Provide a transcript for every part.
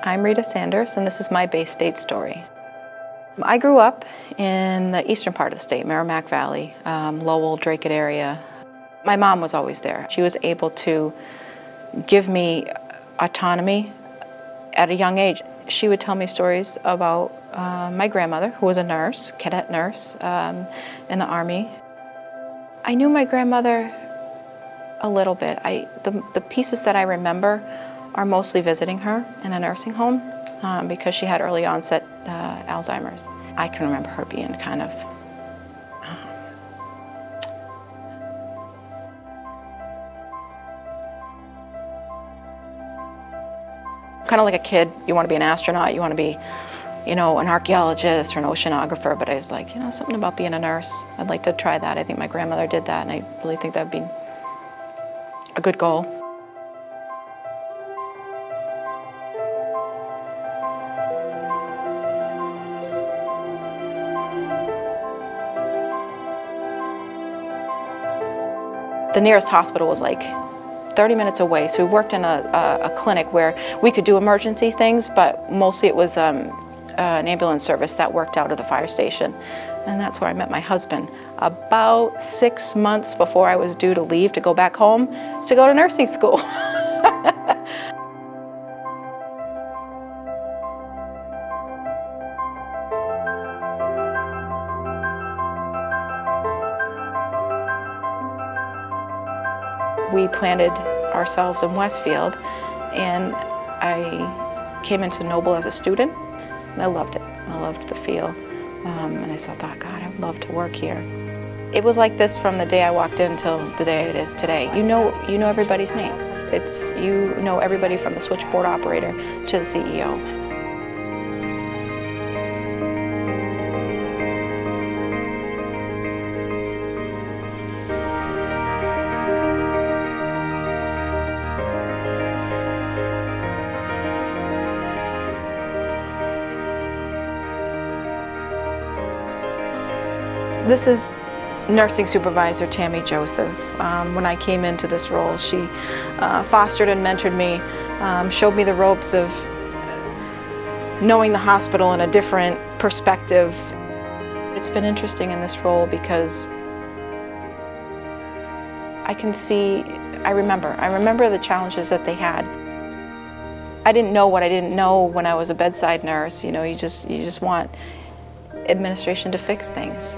I'm Rita Sanders, and this is my Baystate story. I grew up in the eastern part of the state, Merrimack Valley, Lowell, Dracut area. My mom was always there. She was able to give me autonomy at a young age. She would tell me stories about my grandmother, who was a nurse, cadet nurse in the Army. I knew my grandmother a little bit. The pieces that I remember are mostly visiting her in a nursing home because she had early onset Alzheimer's. I can remember her being kind of like a kid. You want to be an astronaut, you want to be, an archaeologist or an oceanographer, but I was like, something about being a nurse. I'd like to try that. I think my grandmother did that, and I really think that would be a good goal. The nearest hospital was like 30 minutes away, so we worked in a clinic where we could do emergency things, but mostly it was an ambulance service that worked out of the fire station. And that's where I met my husband about 6 months before I was due to leave to go back home to go to nursing school. We planted ourselves in Westfield, and I came into Noble as a student, and I loved it. I loved the feel, and I thought, God, I would love to work here. It was like this from the day I walked in till the day it is today. You know everybody's name. You know everybody from the switchboard operator to the CEO. This is nursing supervisor Tammy Joseph. When I came into this role, she fostered and mentored me, showed me the ropes of knowing the hospital in a different perspective. It's been interesting in this role because I remember the challenges that they had. I didn't know what I didn't know when I was a bedside nurse. You just want administration to fix things.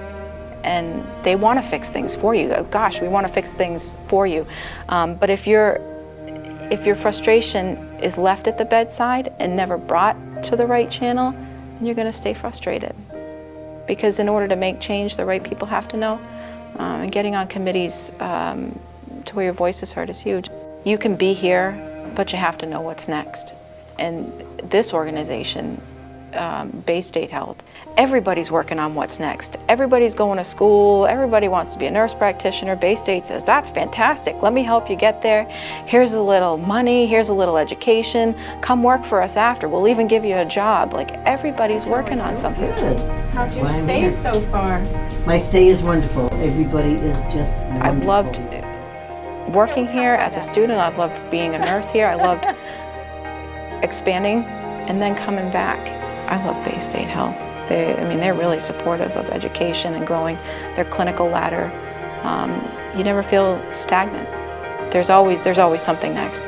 And they want to fix things for you. Gosh, we want to fix things for you. But if your frustration is left at the bedside and never brought to the right channel, then you're going to stay frustrated. Because in order to make change, the right people have to know. And getting on committees to where your voice is heard is huge. You can be here, but you have to know what's next. And this organization, Baystate Health, everybody's working on what's next. Everybody's going to school. Everybody wants to be a nurse practitioner. Baystate says, that's fantastic. Let me help you get there. Here's a little money. Here's a little education. Come work for us after. We'll even give you a job. Like, everybody's working on something. Good. How's your stay so far? My stay is wonderful. Everybody is just wonderful. I've loved working here as a student. I've loved being a nurse here. I loved expanding and then coming back. I love Baystate Health. They're really supportive of education and growing their clinical ladder. You never feel stagnant. There's always something next.